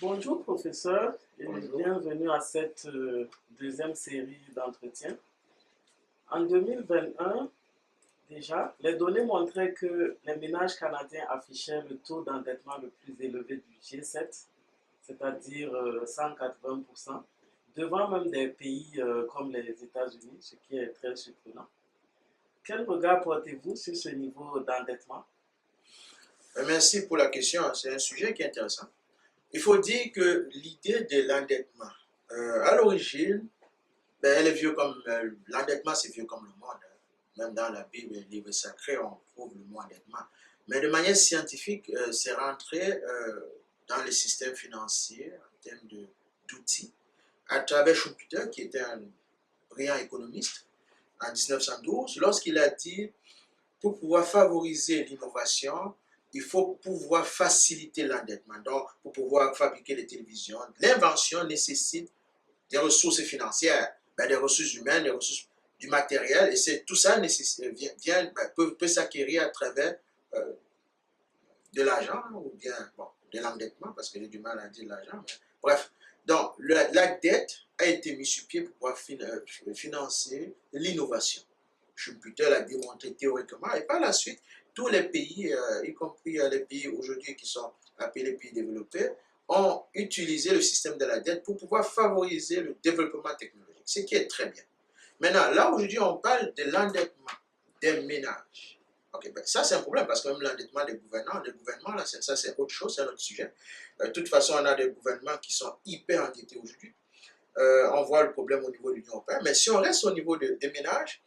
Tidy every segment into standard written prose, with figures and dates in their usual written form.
Bonjour professeur et Bonjour. bienvenue à cette deuxième série d'entretiens. En 2021, déjà, les données montraient que les ménages canadiens affichaient le taux d'endettement le plus élevé du G7, c'est-à-dire 180%, devant même des pays comme les États-Unis, ce qui est très surprenant. Quel regard portez-vous sur ce niveau d'endettement? Merci pour la question. C'est un sujet qui est intéressant. Il faut dire que l'idée de l'endettement, à l'origine, elle est vieux comme l'endettement, c'est vieux comme le monde. Même dans la Bible, les livres sacrés, on trouve le mot endettement. Mais de manière scientifique, c'est rentré dans le système financier en termes d'outils à travers Schumpeter, qui était un brillant économiste, en 1912, lorsqu'il a dit pour pouvoir favoriser l'innovation, il faut pouvoir faciliter l'endettement. Donc, pour pouvoir fabriquer les télévisions, l'invention nécessite des ressources financières, des ressources humaines, des ressources du matériel, et tout ça peut s'acquérir à travers euh, de l'argent, ou bien de l'endettement, parce que j'ai du mal à dire l'argent. Bref, donc la dette a été mise sur pied pour pouvoir financer l'innovation. Schumpeter l'a démontré théoriquement, et par la suite, tous les pays, y compris les pays aujourd'hui qui sont appelés pays développés, ont utilisé le système de la dette pour pouvoir favoriser le développement technologique, ce qui est très bien. Maintenant, là aujourd'hui, on parle de l'endettement des ménages. Okay, ça, c'est un problème parce que même l'endettement des gouvernements, là, ça, c'est autre chose, c'est un autre sujet. De toute façon, on a des gouvernements qui sont hyper endettés aujourd'hui. On voit le problème au niveau de l'Union européenne. Mais si on reste au niveau des ménages,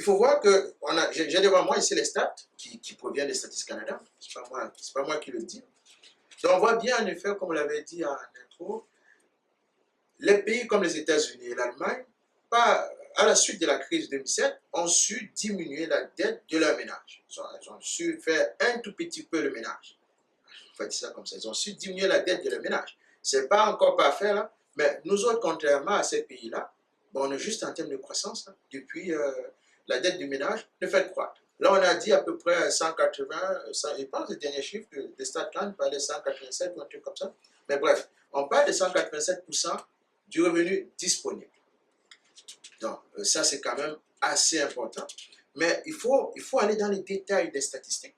il faut voir que j'ai devant moi ici les stats qui proviennent des Statistiques Canada. Ce n'est pas moi qui le dis. Donc, on voit bien, en effet, comme on l'avait dit en intro, les pays comme les États-Unis et l'Allemagne, à la suite de la crise de 2007, ont su diminuer la dette de leur ménage. Ils ont su faire un tout petit peu le ménage. On va dire ça comme ça. Ils ont su diminuer la dette de leur ménage. Ce n'est pas encore parfait, là, mais nous autres, contrairement à ces pays-là, on est juste en termes de croissance. Là, depuis, la dette du ménage ne fait que croître. Là, on a dit à peu près 180, je pense, le dernier chiffre de StatCan parlait de 187 ou un truc comme ça. Mais bref, on parle de 187% du revenu disponible. Donc, ça, c'est quand même assez important. Mais il faut aller dans les détails des statistiques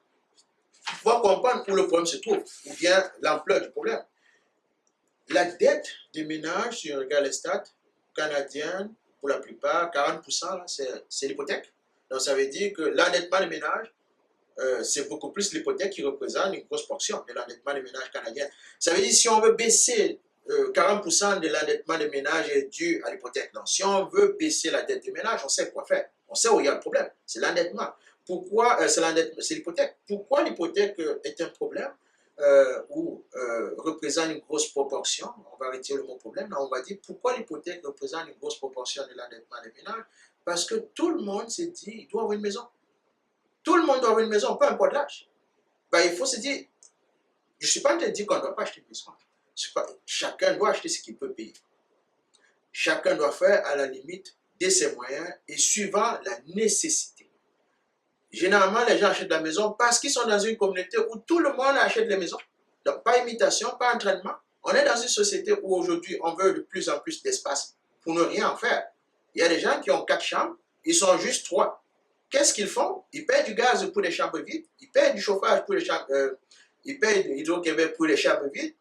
pour comprendre où le problème se trouve, ou bien l'ampleur du problème. La dette des ménages, si on regarde les stats canadiennes, pour la plupart, 40%, c'est l'hypothèque. Donc, ça veut dire que l'endettement des ménages, c'est beaucoup plus l'hypothèque qui représente une grosse portion de l'endettement des ménages canadiens. Ça veut dire que si on veut baisser 40% de l'endettement des ménages est dû à l'hypothèque. Donc, si on veut baisser la dette des ménages, on sait quoi faire. On sait où il y a le problème. C'est l'endettement. Pourquoi c'est l'hypothèque. Pourquoi l'hypothèque est un problème ou représente une grosse proportion? On va retirer le mot problème. Là, on va dire pourquoi l'hypothèque représente une grosse proportion de l'endettement des ménages? Parce que tout le monde s'est dit il doit avoir une maison. Tout le monde doit avoir une maison, peu importe l'âge. Il faut se dire, je ne suis pas en train de dire qu'on ne doit pas acheter une maison. Chacun doit acheter ce qu'il peut payer. Chacun doit faire à la limite de ses moyens et suivant la nécessité. Généralement, les gens achètent la maison parce qu'ils sont dans une communauté où tout le monde achète les maisons. Donc, pas imitation, pas entraînement. On est dans une société où aujourd'hui, on veut de plus en plus d'espace pour ne rien en faire. Il y a des gens qui ont 4 chambres, ils sont juste 3. Qu'est-ce qu'ils font? Ils payent du gaz pour les chambres vides, ils payent du chauffage pour les chambres, ils payent de l'hydro-Québec pour les chambres vides,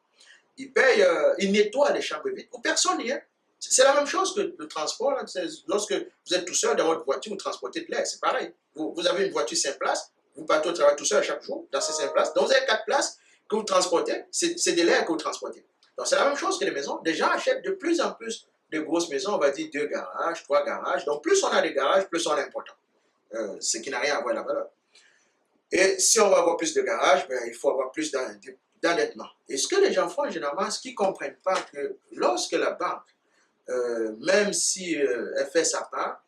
ils nettoient les chambres vides où personne n'y est. C'est la même chose que le transport. Là. Lorsque vous êtes tout seul dans votre voiture, vous transportez de l'air, c'est pareil. Vous avez une voiture 5 places, vous partez au travail tout seul chaque jour dans ces 5 places. Donc vous avez 4 places que vous transportez, c'est de l'air que vous transportez. Donc c'est la même chose que les maisons. Les gens achètent de plus en plus de grosses maisons, on va dire 2 garages, 3 garages. Donc plus on a de garages, plus on est important. Ce qui n'a rien à voir avec la valeur. Et si on va avoir plus de garages, il faut avoir plus d'endettement. Et ce que les gens font généralement, ce qu'ils ne comprennent pas, que lorsque la banque, même si elle fait sa part,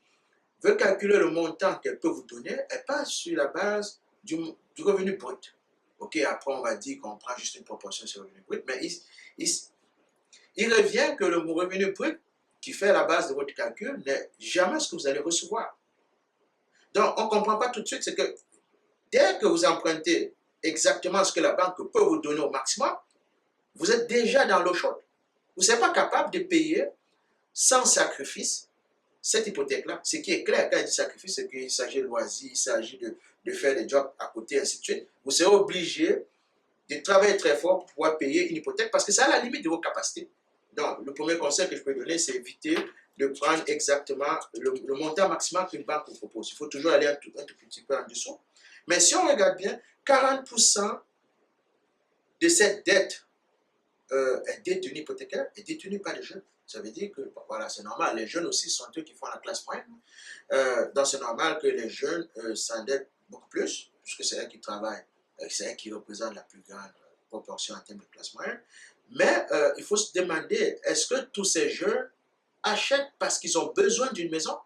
veut calculer le montant qu'elle peut vous donner, elle passe sur la base du revenu brut. Ok, après on va dire qu'on prend juste une proportion sur le revenu brut, mais il revient que le revenu brut qui fait la base de votre calcul n'est jamais ce que vous allez recevoir. Donc, on ne comprend pas tout de suite, c'est que dès que vous empruntez exactement ce que la banque peut vous donner au maximum, vous êtes déjà dans l'eau chaude. Vous n'êtes pas capable de payer sans sacrifice cette hypothèque-là. Ce qui est clair quand il dit sacrifice, c'est qu'il s'agit de loisirs, il s'agit de faire des jobs à côté, ainsi de suite. Vous serez obligé de travailler très fort pour pouvoir payer une hypothèque parce que c'est à la limite de vos capacités. Donc, le premier conseil que je peux donner, c'est éviter de prendre exactement le montant maximal qu'une banque vous propose. Il faut toujours aller un tout petit peu en dessous. Mais si on regarde bien, 40% de cette dette est détenue hypothécaire, est détenue par les jeunes. Ça veut dire que, voilà, c'est normal, les jeunes aussi sont eux qui font la classe moyenne. Donc, c'est normal que les jeunes s'endettent beaucoup plus, puisque c'est eux qui travaillent, c'est eux qui représentent la plus grande proportion en termes de classe moyenne. Mais il faut se demander, est-ce que tous ces jeunes achètent parce qu'ils ont besoin d'une maison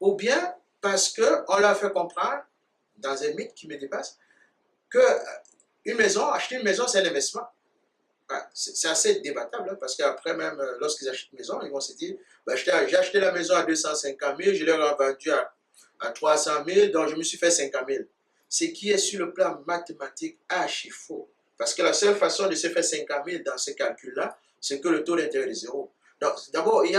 ou bien parce qu'on leur fait comprendre, dans un mythe qui me dépasse, que acheter une maison, c'est un investissement. C'est assez débattable hein, parce qu'après même, lorsqu'ils achètent une maison, ils vont se dire, ben, j'ai acheté la maison à 250 000, je l'ai revendue à 300 000, donc je me suis fait 50 000. Ce qui est sur le plan mathématique archi faux. Parce que la seule façon de se faire 50 000 dans ce calcul-là, c'est que le taux d'intérêt est zéro. Donc, d'abord, il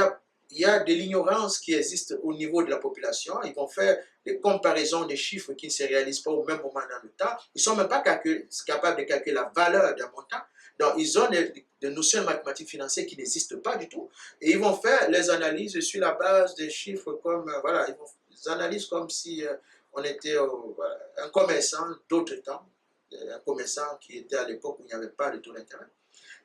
y a de l'ignorance qui existe au niveau de la population. Ils vont faire des comparaisons des chiffres qui ne se réalisent pas au même moment dans le temps. Ils ne sont même pas capables de calculer la valeur d'un montant. Donc, ils ont des notions mathématiques financières qui n'existent pas du tout. Et ils vont faire les analyses sur la base des chiffres comme, voilà, ils vont les analyses comme si on était voilà, un commerçant d'autres temps, un commerçant qui était à l'époque où il n'y avait pas de taux d'intérêt.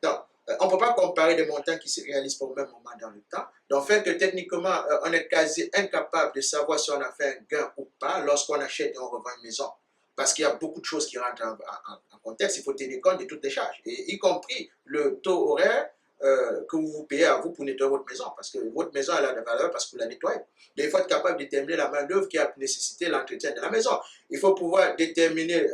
Donc, on ne peut pas comparer des montants qui ne se réalisent pas au même moment dans le temps. Donc, fait que techniquement, on est quasi incapable de savoir si on a fait un gain ou pas lorsqu'on achète et on revend une maison. Parce qu'il y a beaucoup de choses qui rentrent en contexte. Il faut tenir compte de toutes les charges, et y compris le taux horaire que vous payez à vous pour nettoyer votre maison. Parce que votre maison, elle a de valeur parce que vous la nettoyez. Il faut être capable de déterminer la main-d'œuvre qui a nécessité l'entretien de la maison. Il faut pouvoir déterminer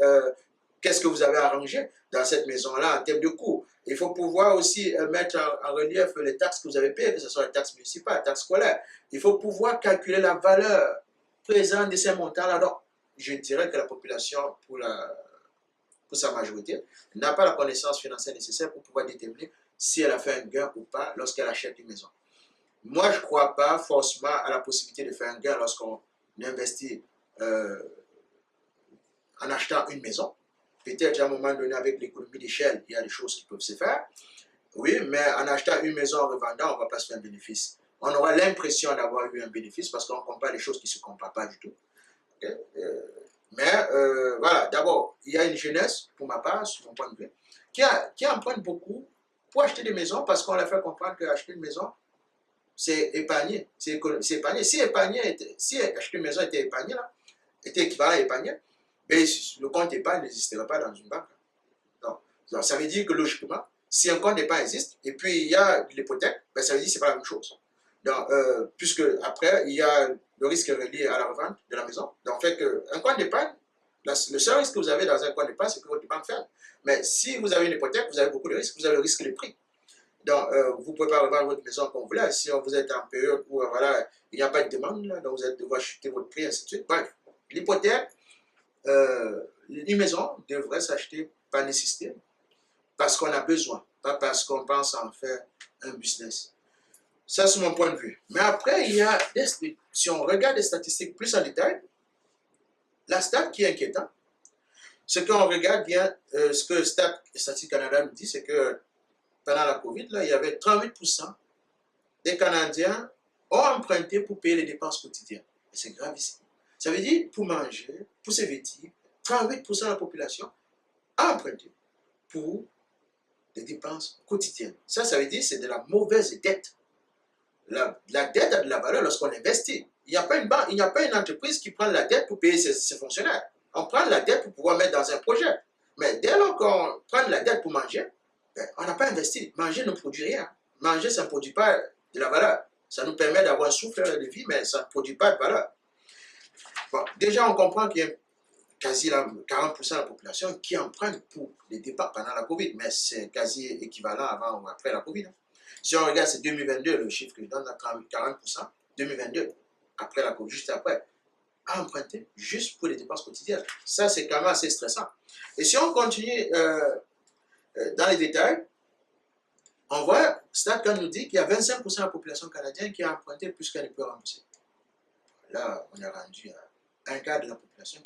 qu'est-ce que vous avez arrangé dans cette maison-là en termes de coûts. Il faut pouvoir aussi mettre en relief les taxes que vous avez payées, que ce soit les taxes municipales, les taxes scolaires. Il faut pouvoir calculer la valeur présente de ces montants-là. Donc, je dirais que la population, pour sa majorité, n'a pas la connaissance financière nécessaire pour pouvoir déterminer si elle a fait un gain ou pas lorsqu'elle achète une maison. Moi, je ne crois pas forcément à la possibilité de faire un gain lorsqu'on investit en achetant une maison. Peut-être à un moment donné, avec l'économie d'échelle, il y a des choses qui peuvent se faire. Oui, mais en achetant une maison, en revendant, on ne va pas se faire un bénéfice. On aura l'impression d'avoir eu un bénéfice parce qu'on compare des choses qui ne se comparent pas du tout. Okay? Mais voilà, d'abord, il y a une jeunesse, pour ma part, sur mon point de vue, qui emprunte beaucoup pour acheter des maisons parce qu'on leur fait comprendre qu'acheter une maison, c'est épargner. C'est épargner. Si acheter une maison était épargné, là, était équivalent à épargner, mais le compte épargne n'existerait pas dans une banque. Donc, ça veut dire que logiquement, si un compte épargne existe, et puis il y a l'hypothèque, ben, ça veut dire que ce n'est pas la même chose. Donc, puisque après, il y a le risque relié à la revente de la maison. Donc, fait qu'un compte d'épargne, le seul risque que vous avez dans un compte d'épargne, c'est que votre banque ferme. Mais si vous avez une hypothèque, vous avez beaucoup de risques. Vous avez le risque de prix. Donc, vous ne pouvez pas revendre votre maison comme vous voulez. Si vous êtes en période où voilà, il n'y a pas de demande, là, donc vous allez devoir chuter votre prix, ainsi de suite. Bref, l'hypothèque, une maison devrait s'acheter par nécessité, parce qu'on a besoin, pas parce qu'on pense en faire un business. Ça, c'est mon point de vue. Mais après, il y a si on regarde les statistiques plus en détail, la stat qui est inquiétante, c'est qu'on regarde bien ce que Statistique Canada nous dit, c'est que pendant la COVID, là, il y avait 38% des Canadiens ont emprunté pour payer les dépenses quotidiennes. Et c'est gravissime. Ça veut dire, pour manger, pour se vêtir, 38% de la population a emprunté pour des dépenses quotidiennes. Ça veut dire que c'est de la mauvaise dette. La dette a de la valeur lorsqu'on investit. Il n'y a pas une banque, il n'y a pas une entreprise qui prend la dette pour payer ses fonctionnaires. On prend la dette pour pouvoir mettre dans un projet. Mais dès lors qu'on prend la dette pour manger, ben, on n'a pas investi. Manger ne produit rien. Manger, ça ne produit pas de la valeur. Ça nous permet d'avoir un souffle de vie, mais ça ne produit pas de valeur. Bon, déjà, on comprend qu'il y a quasi 40% de la population qui emprunte pour les dépenses pendant la Covid, mais c'est quasi équivalent avant ou après la Covid. Si on regarde, c'est 2022, le chiffre que je donne, 40%, 2022, après la Covid, juste après, à emprunter juste pour les dépenses quotidiennes. Ça, c'est quand même assez stressant. Et si on continue dans les détails, On voit, StatCan nous dit qu'il y a 25% de la population canadienne qui a emprunté plus qu'elle ne peut rembourser. Là, on est rendu à un quart de la population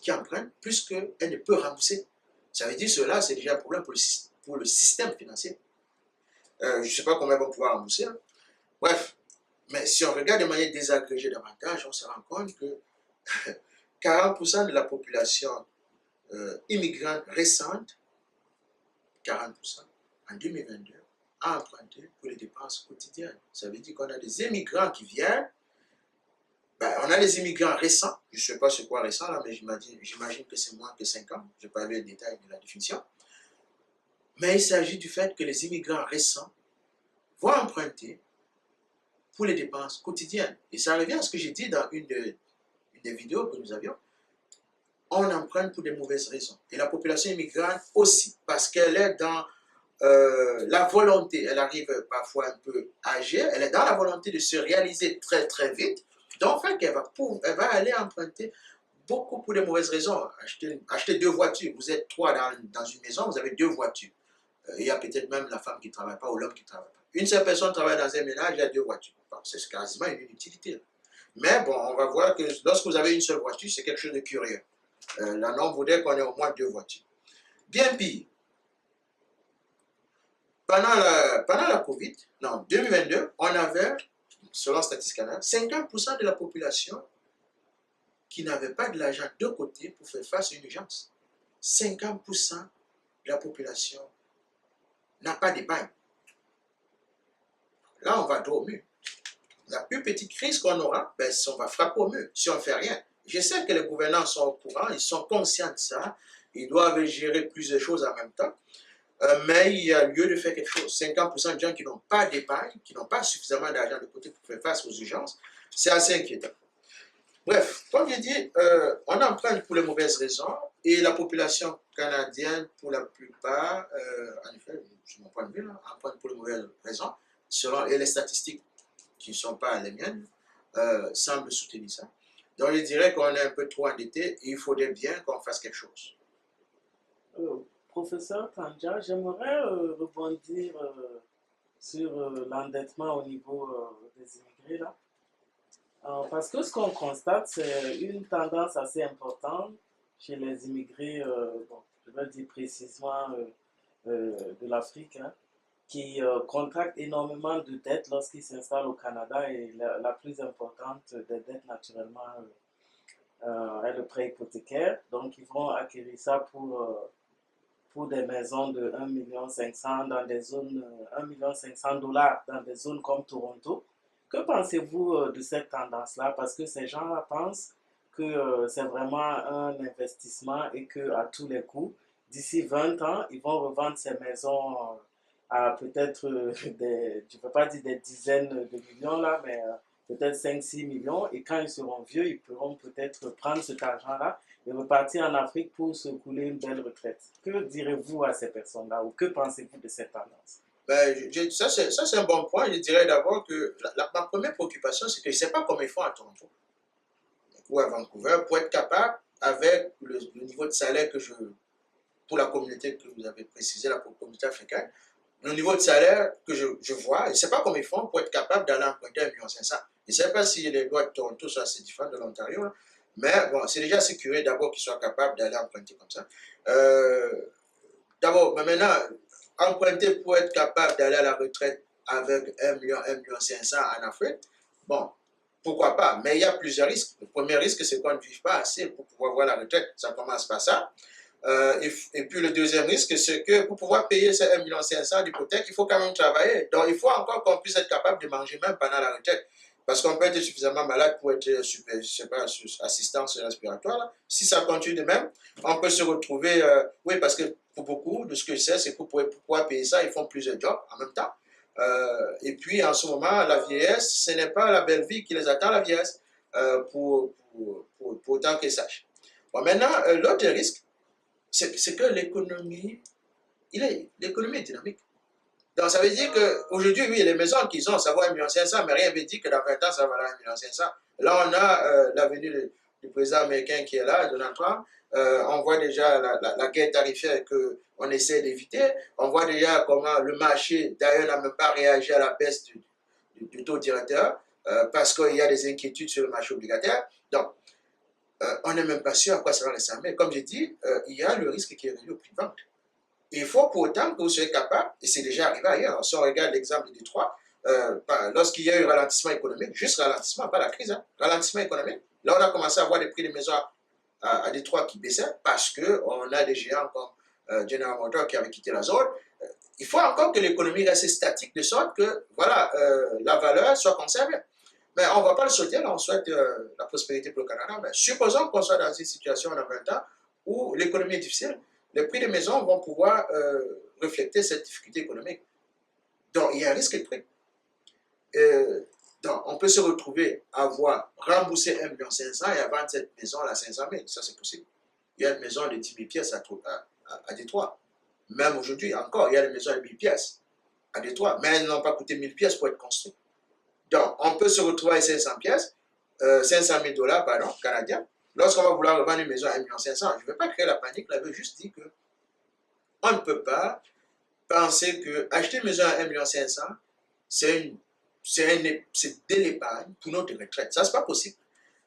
qui emprunte plus qu'elle ne peut rembourser. Ça veut dire que cela, c'est déjà un problème pour le système financier. Je ne sais pas combien ils vont pouvoir rembourser. Hein. Bref, mais si on regarde de manière désagrégée davantage, on se rend compte que 40% de la population immigrante récente, 40% en 2022, a emprunté pour les dépenses quotidiennes. Ça veut dire qu'on a des immigrants qui viennent. Ben, on a les immigrants récents. Je ne sais pas c'est quoi récent, là, mais j'imagine que c'est moins que 5 ans. Je n'ai pas lu le détail de la définition. Mais il s'agit du fait que les immigrants récents vont emprunter pour les dépenses quotidiennes. Et ça revient à ce que j'ai dit dans une des vidéos que nous avions. On emprunte pour des mauvaises raisons. Et la population immigrante aussi, parce qu'elle est dans la volonté, elle arrive parfois un peu âgée, elle est dans la volonté de se réaliser très très vite, donc elle va aller emprunter beaucoup pour des mauvaises raisons. Acheter 2 voitures, vous êtes 3 dans une maison, vous avez 2 voitures. Il y a peut-être même la femme qui ne travaille pas ou l'homme qui ne travaille pas. Une seule personne travaille dans un ménage, il y a 2 voitures. Bon, c'est quasiment une inutilité. Mais bon, on va voir que lorsque vous avez une seule voiture, c'est quelque chose de curieux. La norme voudrait qu'on ait au moins 2 voitures. Bien pire, pendant la COVID, non, 2022, on avait, selon Statistique Canada, 50% de la population qui n'avait pas de l'argent de côté pour faire face à une urgence. 50% de la population n'a pas d'épargne. Là, on va droit au mur. La plus petite crise qu'on aura, ben, on va frapper au mur si on ne fait rien. Je sais que les gouvernants sont au courant, ils sont conscients de ça, ils doivent gérer plusieurs choses en même temps. Mais il y a lieu de faire quelque chose. 50% de gens qui n'ont pas d'épargne, qui n'ont pas suffisamment d'argent de côté pour faire face aux urgences, c'est assez inquiétant. Bref, comme je dis, on emprunte pour les mauvaises raisons et la population canadienne, pour la plupart, en effet, c'est mon point de vue, là, emprunte pour les mauvaises raisons, et les statistiques qui ne sont pas les miennes, semblent soutenir ça. Donc je dirais qu'on est un peu trop endetté et il faudrait bien qu'on fasse quelque chose. Professeur Tandja, j'aimerais rebondir sur l'endettement au niveau des immigrés là. Parce que ce qu'on constate, c'est une tendance assez importante chez les immigrés, bon, je vais dire précisément de l'Afrique, hein, qui contractent énormément de dettes lorsqu'ils s'installent au Canada et la plus importante des dettes naturellement est le prêt hypothécaire. Donc ils vont acquérir ça pour des maisons de 1,5 million dans des zones, 1,5 million dans des zones comme Toronto. Que pensez-vous de cette tendance-là? Parce que ces gens-là pensent que c'est vraiment un investissement et qu'à tous les coups, d'ici 20 ans, ils vont revendre ces maisons à peut-être des, je ne peux pas dire des dizaines de millions là, mais peut-être 5-6 millions. Et quand ils seront vieux, ils pourront peut-être prendre cet argent-là et repartir en Afrique pour se couler une belle retraite. Que direz-vous à ces personnes-là ou que pensez-vous de cette tendance? Ben, ça, c'est un bon point. Je dirais d'abord que ma première préoccupation, c'est que je ne sais pas comment ils font à Toronto ou à Vancouver pour être capable, avec le niveau de salaire pour la communauté que vous avez précisé, la communauté africaine, le niveau de salaire que je vois, je ne sais pas comment ils font pour être capable d'aller emprunter 1,5 million. Je ne sais pas si les lois de Toronto sont assez différentes de l'Ontario, mais bon, c'est déjà assez curieux d'abord qu'ils soient capables d'aller emprunter comme ça. D'abord, mais maintenant, emprunter pour être capable d'aller à la retraite avec 1 million, 1,5 million en Afrique, bon, pourquoi pas, mais il y a plusieurs risques. Le premier risque, c'est qu'on ne vive pas assez pour pouvoir voir la retraite. Ça commence par ça. Et puis le deuxième risque, c'est que pour pouvoir payer ces 1,5 million d'hypothèque, il faut quand même travailler. Donc il faut encore qu'on puisse être capable de manger même pendant la retraite. Parce qu'on peut être suffisamment malade pour être, je sais pas, assistance respiratoire. Si ça continue de même, on peut se retrouver, oui, parce que pour beaucoup, de ce que je sais, c'est que pour pouvoir payer ça, ils font plusieurs jobs en même temps. Et puis en ce moment, la vieillesse, ce n'est pas la belle vie qui les attend, la vieillesse, pour autant qu'ils sachent. Bon, maintenant, l'autre risque, c'est que l'économie est dynamique. Donc, ça veut dire qu'aujourd'hui, oui, les maisons qu'ils ont, ça vaut 1,5 million, mais rien ne veut dire que dans 20 ans, ça va valoir 1,5 million. Là, on a l'avenue du président américain qui est là, Donald Trump. On voit déjà la guerre tarifaire qu'on essaie d'éviter. On voit déjà comment le marché, d'ailleurs, n'a même pas réagi à la baisse du taux directeur parce qu'il y a des inquiétudes sur le marché obligataire. Donc, on n'est même pas sûr à quoi ça va ressembler. Comme j'ai dit, il y a le risque qui est relié au prix de vente. Il faut pour autant que vous soyez capable, et c'est déjà arrivé ailleurs, si on regarde l'exemple de Détroit, lorsqu'il y a eu ralentissement économique, juste ralentissement, pas la crise, hein, ralentissement économique, là on a commencé à voir les prix des maisons à Détroit qui baissaient parce qu'on a des géants comme General Motors qui avaient quitté la zone. Il faut encore que l'économie reste statique de sorte que voilà, la valeur soit conservée. Mais on ne va pas le souhaiter, là, on souhaite la prospérité pour le Canada. Mais supposons qu'on soit dans une situation dans 20 ans où l'économie est difficile, les prix des maisons vont pouvoir refléter cette difficulté économique. Donc, il y a un risque de prix. Donc, on peut se retrouver à avoir remboursé 1,5 million et à vendre cette maison à 500 000. Ça, c'est possible. Il y a une maison de 10 000 pièces à Détroit. Même aujourd'hui, encore, il y a des maisons de 1000 pièces à Détroit, mais elles n'ont pas coûté 1000 pièces pour être construites. Donc, on peut se retrouver avec 500 pièces, 500 000 dollars, pardon, canadiens. Lorsqu'on va vouloir revendre une maison à 1,5 million, je ne veux pas créer la panique, je veux juste dire que on ne peut pas penser que acheter une maison à 1,5 million, c'est de l'épargne pour notre retraite. Ça, ce n'est pas possible.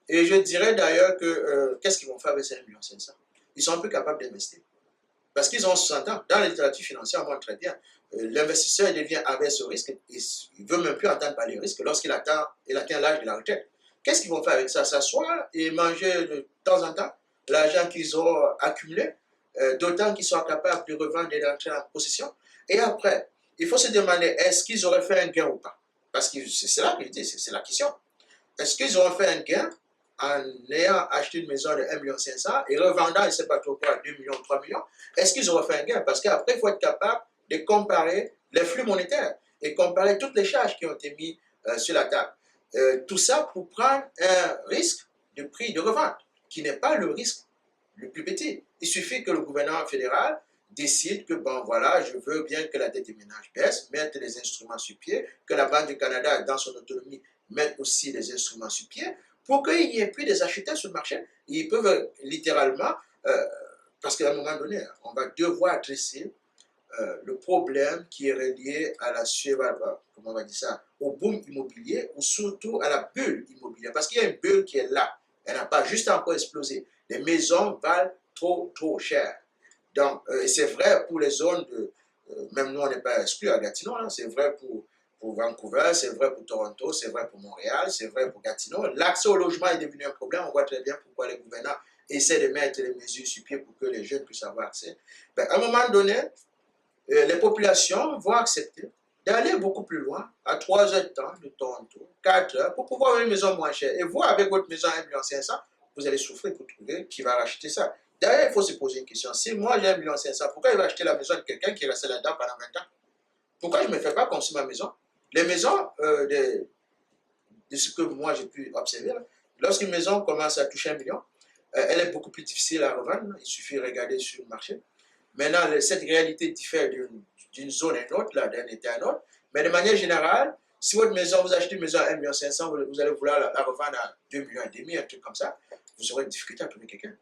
Et je dirais d'ailleurs que qu'est-ce qu'ils vont faire avec ces 1,5 million? Ils sont plus capables d'investir. Parce qu'ils ont 60 ans. Dans la littérature financière, on voit très bien. L'investisseur devient averse au risque. Il ne veut même plus entendre parler du risque lorsqu'il atteint l'âge de la retraite. Qu'est-ce qu'ils vont faire avec ça? S'asseoir et manger de temps en temps l'argent qu'ils ont accumulé, d'autant qu'ils sont capables de revendre et d'entrer en possession. Et après, il faut se demander, est-ce qu'ils auraient fait un gain ou pas? Parce que c'est là que je dis, c'est la question. Est-ce qu'ils auraient fait un gain en ayant acheté une maison de 1,5 million et revendant, je ne sais pas trop quoi, 2 millions, 3 millions? Est-ce qu'ils auraient fait un gain? Parce qu'après, il faut être capable de comparer les flux monétaires et comparer toutes les charges qui ont été mises sur la table. Tout ça pour prendre un risque de prix de revente, qui n'est pas le risque le plus petit. Il suffit que le gouvernement fédéral décide que, bon voilà, je veux bien que la dette des ménages baisse, mettre les instruments sur pied, que la Banque du Canada, dans son autonomie, mette aussi les instruments sur pied, pour qu'il n'y ait plus des acheteurs sur le marché. Ils peuvent littéralement, parce qu'à un moment donné, on va devoir adresser le problème qui est relié à la comment on va dire ça, au boom immobilier ou surtout à la bulle immobilière. Parce qu'il y a une bulle qui est là. Elle n'a pas juste encore explosé. Les maisons valent trop cher. Donc, et c'est vrai pour les zones de, même nous on n'est pas exclus à Gatineau, hein, c'est vrai pour Vancouver, c'est vrai pour Toronto, c'est vrai pour Montréal, c'est vrai pour Gatineau. L'accès au logement est devenu un problème. On voit très bien pourquoi les gouvernants essaient de mettre les mesures sur pied pour que les jeunes puissent avoir accès. Ben, à un moment donné, les populations vont accepter d'aller beaucoup plus loin, à 3 heures de temps de Toronto, 4 heures, pour pouvoir avoir une maison moins chère. Et vous, avec votre maison à 1,5 million, vous allez souffrir pour trouver qui va racheter ça. D'ailleurs, il faut se poser une question. Si moi j'ai 1,5 million, pourquoi il va acheter la maison de quelqu'un qui est resté là-dedans pendant 20 ans? Pourquoi je ne me fais pas construire ma maison? Les maisons, de ce que moi j'ai pu observer, lorsqu'une maison commence à toucher 1 million, elle est beaucoup plus difficile à revendre. Il suffit de regarder sur le marché. Maintenant, cette réalité diffère d'une zone à une autre, d'un état à un autre. Mais de manière générale, si votre maison, vous achetez une maison à 1,5 million, vous allez vouloir la revendre à 2,5 millions, un truc comme ça, vous aurez une difficulté à trouver quelqu'un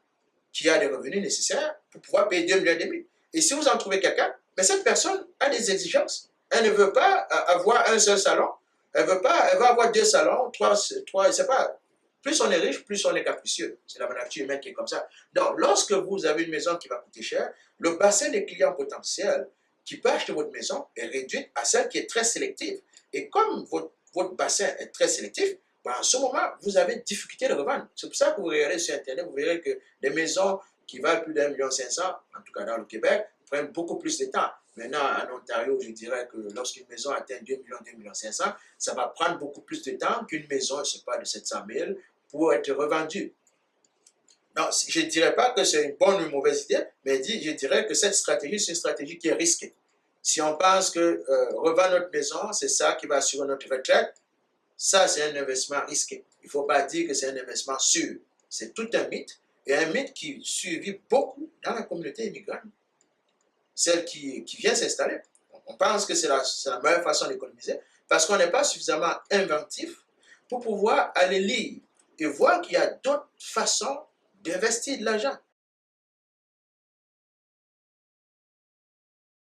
qui a des revenus nécessaires pour pouvoir payer 2,5 millions. Et si vous en trouvez quelqu'un, mais cette personne a des exigences. Elle ne veut pas avoir un seul salon. Elle veut avoir 2 salons, 3, je ne sais pas. Plus on est riche, plus on est capricieux. C'est la nature humaine qui est comme ça. Donc, lorsque vous avez une maison qui va coûter cher, le bassin des clients potentiels qui peuvent acheter votre maison est réduit à celle qui est très sélective. Et comme votre bassin est très sélectif, ben en ce moment, vous avez difficulté de revendre. C'est pour ça que vous regardez sur Internet, vous verrez que les maisons qui valent plus d'1,5 million, en tout cas dans le Québec, prennent beaucoup plus de temps. Maintenant, en Ontario, je dirais que lorsqu'une maison atteint 2 millions, 2,5 millions, ça va prendre beaucoup plus de temps qu'une maison, je ne sais pas, de 700 000 pour être revendue. Non, je ne dirais pas que c'est une bonne ou une mauvaise idée, mais je dirais que cette stratégie, c'est une stratégie qui est risquée. Si on pense que revendre notre maison, c'est ça qui va assurer notre retraite, ça, c'est un investissement risqué. Il ne faut pas dire que c'est un investissement sûr. C'est tout un mythe, et un mythe qui survit beaucoup dans la communauté immigrante, celle qui vient s'installer. On pense que c'est la meilleure façon d'économiser, parce qu'on n'est pas suffisamment inventif pour pouvoir aller lire et voir qu'il y a d'autres façons d'investir de l'argent.